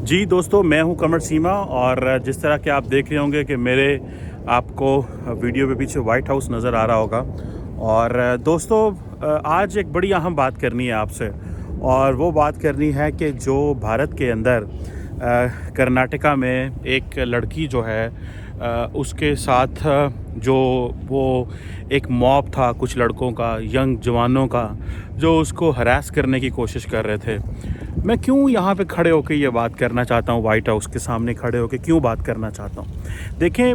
जी दोस्तों, मैं हूं कमर सीमा और जिस तरह के आप देख रहे होंगे कि मेरे आपको वीडियो पे पीछे वाइट हाउस नज़र आ रहा होगा। और दोस्तों, आज एक बड़ी अहम बात करनी है आपसे, और वो बात करनी है कि जो भारत के अंदर कर्नाटका में एक लड़की जो है उसके साथ जो वो एक मॉब था कुछ लड़कों का, यंग जवानों का, जो उसको हरास करने की कोशिश कर रहे थे। मैं क्यों यहाँ पे खड़े होकर ये बात करना चाहता हूँ, वाइट हाउस के सामने खड़े होकर क्यों बात करना चाहता हूँ? देखें,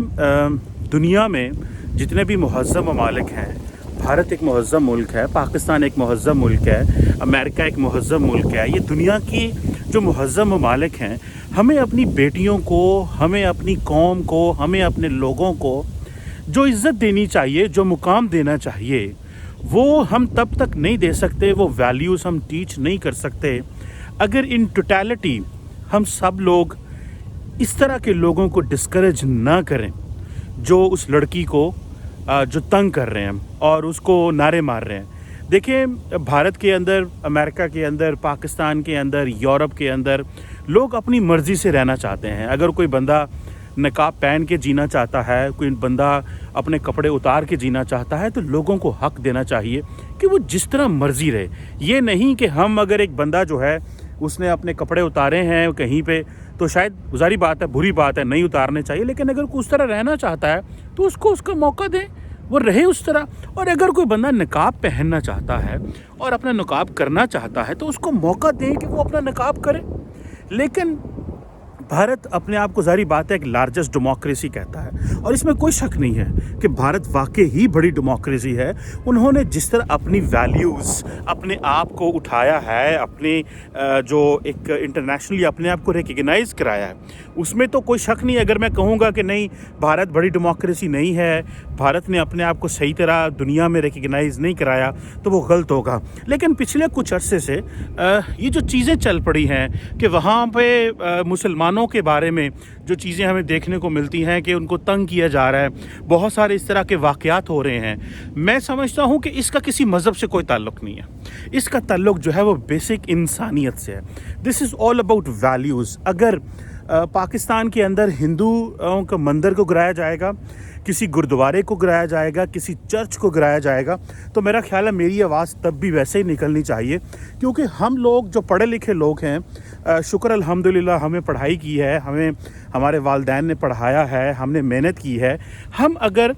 दुनिया में जितने भी मुहज़्ज़म ममालिक हैं, भारत एक मुहज़्ज़म मुल्क है, पाकिस्तान एक मुहज़्ज़म मुल्क है, अमेरिका एक मुहज़्ज़म मुल्क है। ये दुनिया की जो मुहज़्ज़म ममालिक हैं, हमें अपनी बेटियों को, हमें अपनी कौम को, हमें अपने लोगों को जो इज़्ज़त देनी चाहिए, जो मुकाम देना चाहिए, वो हम तब तक नहीं दे सकते, वो वैल्यूज़ हम टीच नहीं कर सकते अगर इन टोटलिटी हम सब लोग इस तरह के लोगों को डिस्करेज ना करें जो उस लड़की को जो तंग कर रहे हैं और उसको नारे मार रहे हैं। देखिए, भारत के अंदर, अमेरिका के अंदर, पाकिस्तान के अंदर, यूरोप के अंदर लोग अपनी मर्ज़ी से रहना चाहते हैं। अगर कोई बंदा नकाब पहन के जीना चाहता है, कोई बंदा अपने कपड़े उतार के जीना चाहता है, तो लोगों को हक देना चाहिए कि वो जिस तरह मर्ज़ी रहे। ये नहीं कि हम, अगर एक बंदा जो है उसने अपने कपड़े उतारे हैं कहीं पे, तो शायद गुजारी बात है, बुरी बात है, नहीं उतारने चाहिए, लेकिन अगर कोई उस तरह रहना चाहता है तो उसको उसका मौका दें, वो रहे उस तरह। और अगर कोई बंदा नकाब पहनना चाहता है और अपना नकाब करना चाहता है तो उसको मौका दें कि वो अपना नकाब करे। लेकिन भारत अपने आप को, ज़ाहिर बात है, एक लार्जेस्ट डेमोक्रेसी कहता है, और इसमें कोई शक नहीं है कि भारत वाकई ही बड़ी डेमोक्रेसी है। उन्होंने जिस तरह अपनी वैल्यूज़, अपने आप को उठाया है, अपने जो एक इंटरनेशनली अपने आप को रिकग्नाइज़ कराया है, उसमें तो कोई शक नहीं। अगर मैं कहूँगा कि नहीं, भारत बड़ी डेमोक्रेसी नहीं है, भारत ने अपने आप को सही तरह दुनिया में रिकग्नाइज़ नहीं कराया, तो वो गलत होगा। लेकिन पिछले कुछ अरसे से ये जो चीज़ें चल पड़ी हैं कि वहाँ पे मुसलमानों के बारे में जो चीज़ें हमें देखने को मिलती हैं कि उनको तंग किया जा रहा है, बहुत सारे इस तरह के वाक़यात हो रहे हैं। मैं समझता हूँ कि इसका किसी मज़हब से कोई ताल्लुक़ नहीं है। इसका ताल्लुक़ जो है वो बेसिक इंसानियत से है। This is all about values. अगर पाकिस्तान के अंदर हिंदुओं का मंदिर को गिराया जाएगा, किसी गुरुद्वारे को गिराया जाएगा, किसी चर्च को गिराया जाएगा, तो मेरा ख्याल है मेरी आवाज़ तब भी वैसे ही निकलनी चाहिए, क्योंकि हम लोग जो पढ़े लिखे लोग हैं, शुक्र अल्हम्दुलिल्लाह हमें पढ़ाई की है, हमें हमारे वालिदैन ने पढ़ाया है, हमने मेहनत की है। हम अगर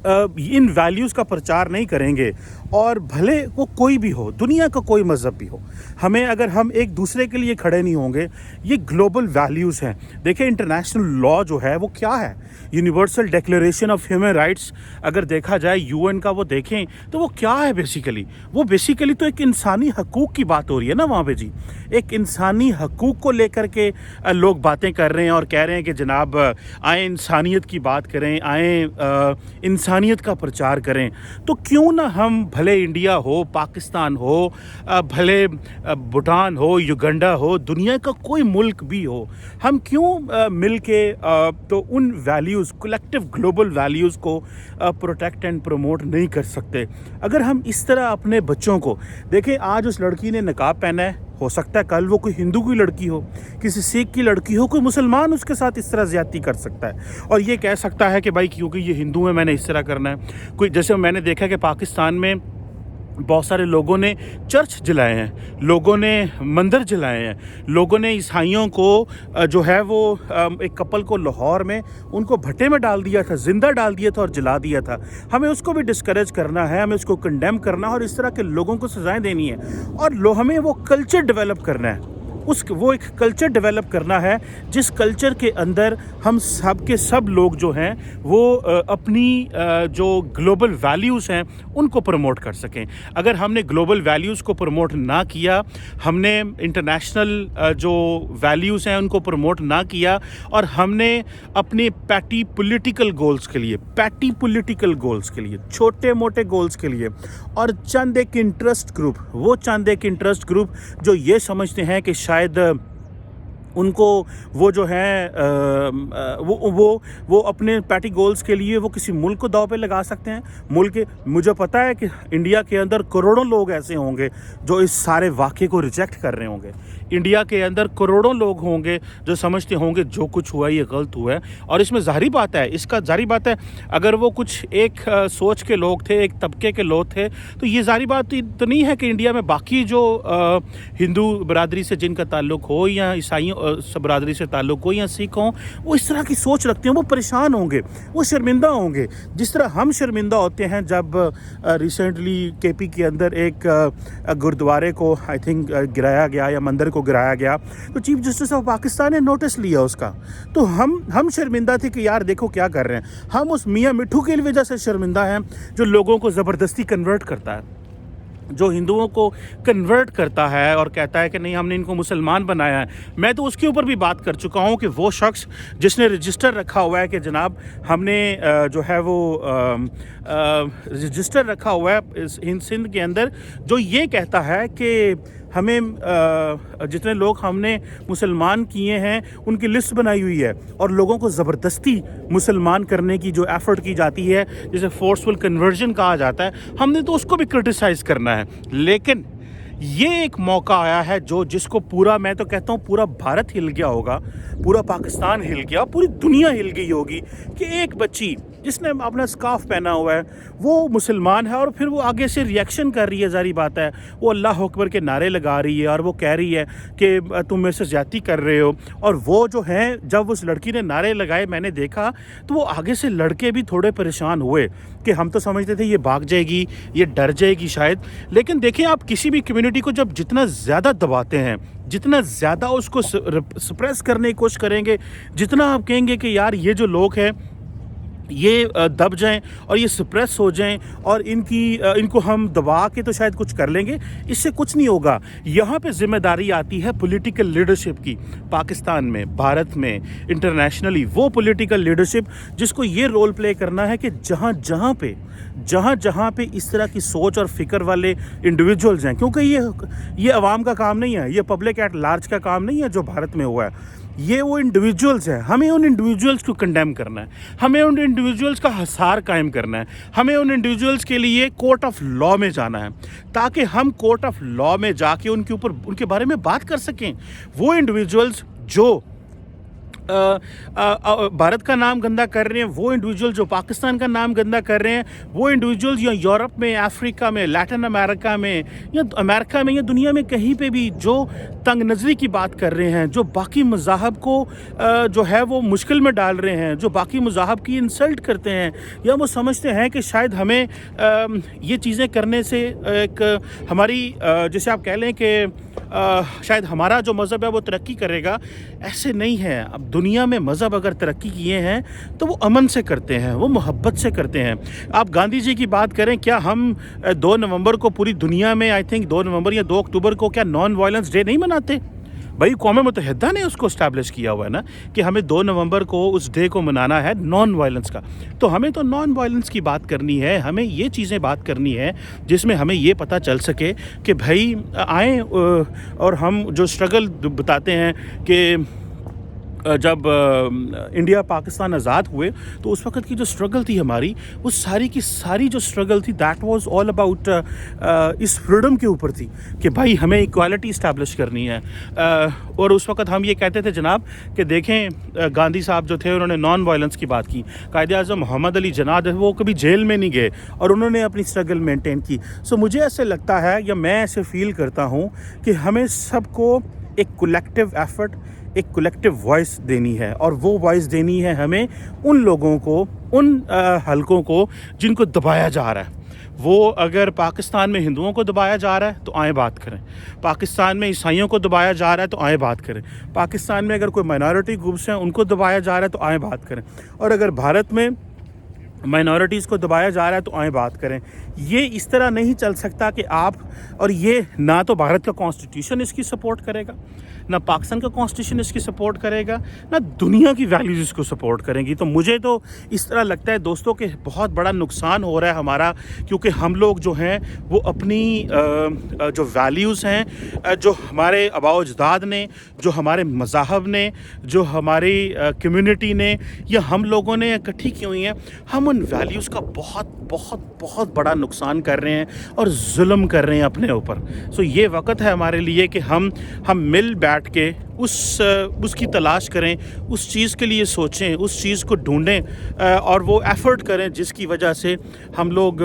इन वैल्यूज़ का प्रचार नहीं करेंगे, और भले वो कोई भी हो, दुनिया का कोई मज़हब भी हो, हमें अगर हम एक दूसरे के लिए खड़े नहीं होंगे, ये ग्लोबल वैल्यूज़ हैं। देखिए, इंटरनेशनल लॉ जो है वो क्या है, universal declaration of human rights अगर देखा जाए, यूएन का, वो देखें तो वो क्या है बेसिकली। वो बेसिकली तो एक इंसानी हकूक़ की बात हो रही है ना वहाँ पे जी। एक इंसानी हकूक़ को लेकर के लोग बातें कर रहे हैं और कह रहे हैं कि जनाब आए इंसानियत की बात करें, आए इंसानियत का प्रचार करें। तो क्यों ना हम, भले इंडिया हो, पाकिस्तान हो, भले भूटान हो, युगांडा हो, दुनिया का कोई मुल्क भी हो, हम क्यों मिल के तो उन वैल्यूज़, कलेक्टिव ग्लोबल वैल्यूज़ को प्रोटेक्ट एंड प्रमोट नहीं कर सकते? अगर हम इस तरह अपने बच्चों को देखें, आज उस लड़की ने नकाब पहना है, हो सकता है कल वो कोई हिंदू की लड़की हो, किसी सिख की लड़की हो, कोई मुसलमान उसके साथ इस तरह ज़्यादती कर सकता है और ये कह सकता है कि भाई क्योंकि ये हिंदू है मैंने इस तरह करना है। कोई, जैसे मैंने देखा कि पाकिस्तान में बहुत सारे लोगों ने चर्च जलाए हैं, लोगों ने मंदिर जलाए हैं, लोगों ने ईसाइयों को जो है वो एक कपल को लाहौर में उनको भट्टे में डाल दिया था, ज़िंदा डाल दिया था और जला दिया था। हमें उसको भी डिस्करेज करना है, हमें उसको कंडेम करना है और इस तरह के लोगों को सज़ाएं देनी है। और हमें वो कल्चर डेवलप करना है, वो एक कल्चर डेवलप करना है जिस कल्चर के अंदर हम सब के सब लोग जो हैं वो अपनी जो ग्लोबल वैल्यूज़ हैं उनको प्रमोट कर सकें। अगर हमने ग्लोबल वैल्यूज़ को प्रमोट ना किया, हमने इंटरनेशनल जो वैल्यूज़ हैं उनको प्रमोट ना किया, और हमने अपने पैटी पॉलिटिकल गोल्स के लिए, छोटे मोटे गोल्स के लिए, और चंद एक इंटरेस्ट ग्रुप जो ये समझते हैं कि शायद उनको वो जो है वो अपने पैटी गोल्स के लिए वो किसी मुल्क को दाव पे लगा सकते हैं। मुझे पता है कि इंडिया के अंदर करोड़ों लोग ऐसे होंगे जो इस सारे वाक़े को रिजेक्ट कर रहे होंगे। इंडिया के अंदर करोड़ों लोग होंगे जो समझते होंगे जो कुछ हुआ ये गलत हुआ है, और इसमें ज़ाहिर बात है, इसका ज़ाहिर बात है अगर वो कुछ एक सोच के लोग थे, एक तबके के लोग थे, तो ये ज़ाहिर बात तो नहीं है कि इंडिया में बाकी जो हिंदू बरादरी से जिनका ताल्लुक़ हो या ईसाइयों बरादरी से ताल्लुक़ हो या सिख हों, वो इस तरह की सोच रखते हैं, वो परेशान होंगे, वो शर्मिंदा होंगे, जिस तरह हम शर्मिंदा होते हैं जब रिसेंटली केपी के अंदर एक गुरुद्वारे को आई थिंक गिराया गया या मंदिर को गिराया गया, तो चीफ जस्टिस ऑफ पाकिस्तान ने नोटिस लिया उसका, तो हम शर्मिंदा थे कि यार देखो क्या कर रहे हैं। हम उस मियाँ मिट्ठू की वजह से शर्मिंदा हैं जो लोगों को ज़बरदस्ती कन्वर्ट करता है, जो हिंदुओं को कन्वर्ट करता है और कहता है कि नहीं हमने इनको मुसलमान बनाया है। मैं तो उसके ऊपर भी बात कर चुका हूँ कि वो शख्स जिसने रजिस्टर रखा हुआ है कि जनाब हमने जो है वो रजिस्टर रखा हुआ है सिंध के अंदर, जो ये कहता है कि हमें जितने लोग हमने मुसलमान किए हैं उनकी लिस्ट बनाई हुई है, और लोगों को ज़बरदस्ती मुसलमान करने की जो एफ़र्ट की जाती है, जिसे फोर्सफुल कन्वर्जन कहा जाता है, हमने तो उसको भी क्रिटिसाइज़ करना है। लेकिन ये एक मौका आया है जिसको पूरा, मैं तो कहता हूँ पूरा भारत हिल गया होगा, पूरा पाकिस्तान हिल गया, पूरी दुनिया हिल गई होगी कि एक बच्ची जिसने अपना स्कार्फ पहना हुआ है वो मुसलमान है, और फिर वो आगे से रिएक्शन कर रही है, ज़ाहिर बात है वो अल्लाह अकबर के नारे लगा रही है और वो कह रही है कि तुम मेरे से ज़्यादती कर रहे हो। और वो जो है, जब उस लड़की ने नारे लगाए मैंने देखा तो वो आगे से लड़के भी थोड़े परेशान हुए कि हम तो समझते थे ये भाग जाएगी, ये डर जाएगी शायद। लेकिन देखें, आप किसी भी कम्युनिटी को जब जितना ज़्यादा दबाते हैं, जितना ज़्यादा उसको सप्रेस करने की कोशिश करेंगे, जितना आप कहेंगे कि यार ये जो लोग हैं ये दब जाएं और ये सप्रेस हो जाएं और इनको हम दबा के तो शायद कुछ कर लेंगे, इससे कुछ नहीं होगा। यहाँ पे जिम्मेदारी आती है पॉलिटिकल लीडरशिप की, पाकिस्तान में, भारत में, इंटरनेशनली, वो पॉलिटिकल लीडरशिप जिसको ये रोल प्ले करना है कि जहाँ जहाँ पे इस तरह की सोच और फिक्र वाले इंडिविजुअल्स हैं, क्योंकि ये अवाम का काम नहीं है, ये पब्लिक एट लार्ज का काम नहीं है जो भारत में हुआ है, ये वो इंडिविजुअल्स हैं। हमें उन इंडिविजुअल्स को कंडेम करना है, हमें उन इंडिविजुअल्स का हसार कायम करना है, हमें उन इंडिविजुअल्स के लिए कोर्ट ऑफ लॉ में जाना है, ताकि हम कोर्ट ऑफ लॉ में जाके उनके बारे में बात कर सकें। वो इंडिविजुअल्स जो भारत का नाम गंदा कर रहे हैं, वो इंडिविजुअल जो पाकिस्तान का नाम गंदा कर रहे हैं, वो इंडिविजुअल्स या यूरोप में, अफ्रीका में, लैटिन अमेरिका में या अमेरिका में या दुनिया में कहीं पे भी जो तंग नज़री की बात कर रहे हैं, जो बाकी मज़ाहब को जो है वो मुश्किल में डाल रहे हैं, जो बाकी मज़ाहब की इंसल्ट करते हैं, या वो समझते हैं कि शायद हमें ये चीज़ें करने से एक हमारी जैसे आप कह लें कि शायद हमारा जो मज़हब है वो तरक्की करेगा। ऐसे नहीं है। अब दुनिया में मज़हब अगर तरक्की किए हैं तो वो अमन से करते हैं, वो मोहब्बत से करते हैं। आप गांधी जी की बात करें, क्या हम 2 नवंबर को पूरी दुनिया में, आई थिंक 2 नवंबर या 2 अक्टूबर को, क्या नॉन वायलेंस डे नहीं मनाते? भाई कौम मुत्तहिदा ने उसको इस्टेब्लिश किया हुआ है ना कि हमें 2 नवंबर को उस डे को मनाना है नॉन वायलेंस का। तो हमें तो नॉन वायलेंस की बात करनी है, हमें ये चीज़ें बात करनी है जिसमें हमें ये पता चल सके कि भाई आए और हम जो स्ट्रगल बताते हैं कि जब इंडिया पाकिस्तान आज़ाद हुए तो उस वक़्त की जो स्ट्रगल थी हमारी, वो सारी की सारी जो स्ट्रगल थी दैट वाज ऑल अबाउट इस फ्रीडम के ऊपर थी कि भाई हमें इक्वालिटी इस्टेब्लिश करनी है। और उस वक़्त हम ये कहते थे जनाब कि देखें गांधी साहब जो थे उन्होंने नॉन वायलेंस की बात की, कायदे आज़म मोहम्मद अली जिन्ना वो कभी जेल में नहीं गए और उन्होंने अपनी स्ट्रगल मेंटेन की। सो मुझे ऐसे लगता है या मैं ऐसे फील करता हूँ कि हमें सबको एक कलेक्टिव एफर्ट, एक कलेक्टिव वॉइस देनी है, और वो वॉइस देनी है हमें उन लोगों को, उन हलकों को जिनको दबाया जा रहा है। वो अगर पाकिस्तान में हिंदुओं को दबाया जा रहा है तो आए बात करें, पाकिस्तान में ईसाइयों को दबाया जा रहा है तो आए बात करें, पाकिस्तान में अगर कोई माइनॉरिटी ग्रुप्स हैं उनको दबाया जा रहा है तो आए बात करें, और अगर भारत में माइनॉरिटीज़ को दबाया जा रहा है तो आए बात करें। ये इस तरह नहीं चल सकता कि आप, और ये ना तो भारत का कॉन्स्टिट्यूशन इसकी सपोर्ट करेगा, ना पाकिस्तान का कॉन्स्टिट्यूशन इसकी सपोर्ट करेगा, ना दुनिया की वैल्यूज़ इसको सपोर्ट करेंगी। तो मुझे तो इस तरह लगता है दोस्तों कि बहुत बड़ा नुकसान हो रहा है हमारा, क्योंकि हम लोग जो हैं वो अपनी जो वैल्यूज़ हैं, जो हमारे आबाओ अजदाद ने, जो हमारे मज़ाहब ने, जो हमारी कम्युनिटी ने, या हम लोगों ने इकट्ठी की हुई हैं, हम उन वैल्यूज़ का बहुत बहुत बहुत बड़ा नुकसान कर रहे हैं और जुल्म कर रहे हैं अपने ऊपर। सो ये वक्त है हमारे लिए कि हम मिल बैठ के उसकी तलाश करें, उस चीज़ के लिए सोचें, उस चीज़ को ढूंढें और वो एफ़र्ट करें जिसकी वजह से हम लोग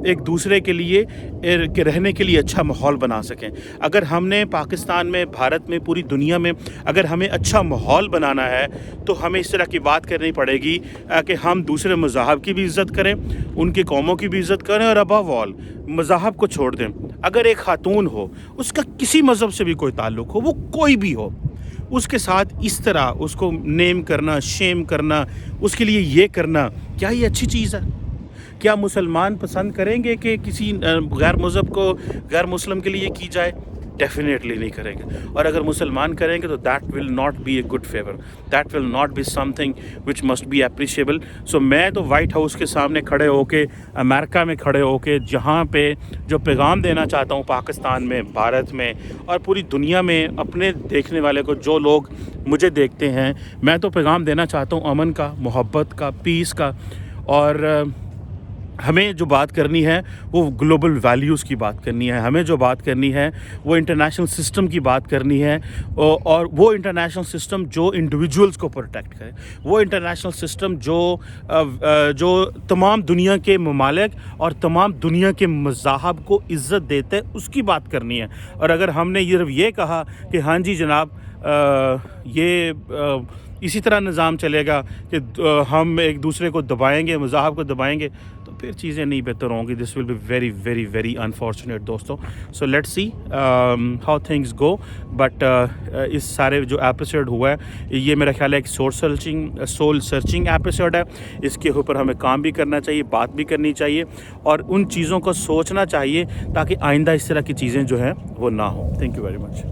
एक दूसरे के लिए रहने के लिए अच्छा माहौल बना सकें। अगर हमने पाकिस्तान में, भारत में, पूरी दुनिया में अगर हमें अच्छा माहौल बनाना है तो हमें इस तरह की बात करनी पड़ेगी कि हम दूसरे मज़ाहब की भी इज़्ज़त करें, उनकी कौमों की भी इज़्ज़त करें और अबव ऑल मज़ाहब को छोड़ दें। अगर एक खातून हो, उसका किसी मज़हब से भी कोई ताल्लुक़ हो, वो कोई भी हो, उसके साथ इस तरह उसको नेम करना, शेम करना, उसके लिए ये करना, क्या ये अच्छी चीज़ है? क्या मुसलमान पसंद करेंगे कि किसी गैर मज़हब को, गैर मुस्लिम के लिए की जाए? डेफिनेटली नहीं करेंगे। और अगर मुसलमान करेंगे तो that will not be a good favour, that will not be something which must be appreciable. So मैं तो वाइट हाउस के सामने खड़े होके, अमेरिका में खड़े होके, जहाँ पे जो पैगाम देना चाहता हूँ पाकिस्तान में, भारत में और पूरी दुनिया में अपने देखने वाले को, जो लोग मुझे देखते हैं, मैं तो पैगाम देना चाहता हूँ अमन का, मोहब्बत का, पीस का। और हमें जो बात करनी है वो ग्लोबल वैल्यूज़ की बात करनी है, हमें जो बात करनी है वो इंटरनेशनल सिस्टम की बात करनी है, और वो इंटरनेशनल सिस्टम जो इंडिविजुअल्स को प्रोटेक्ट करे, वो इंटरनेशनल सिस्टम जो तमाम दुनिया के ममालिक और तमाम दुनिया के मज़ाहब को इज़्ज़त देते हैं, उसकी बात करनी है। और अगर हमने ये कहा कि हाँ जी जनाब इसी तरह निज़ाम चलेगा कि हम एक दूसरे को दबाएंगे, मज़ाहब को दबाएंगे, तो फिर चीज़ें नहीं बेहतर होंगी। This will be very very very unfortunate दोस्तों। So let's see how things go. But इस सारे जो एपिसोड हुआ है ये मेरा ख्याल है एक सोल सर्चिंग एपिसोड है। इसके ऊपर हमें काम भी करना चाहिए, बात भी करनी चाहिए और उन चीज़ों को सोचना चाहिए ताकि आइंदा इस तरह की चीज़ें जो हैं वो ना हो। Thank you very much.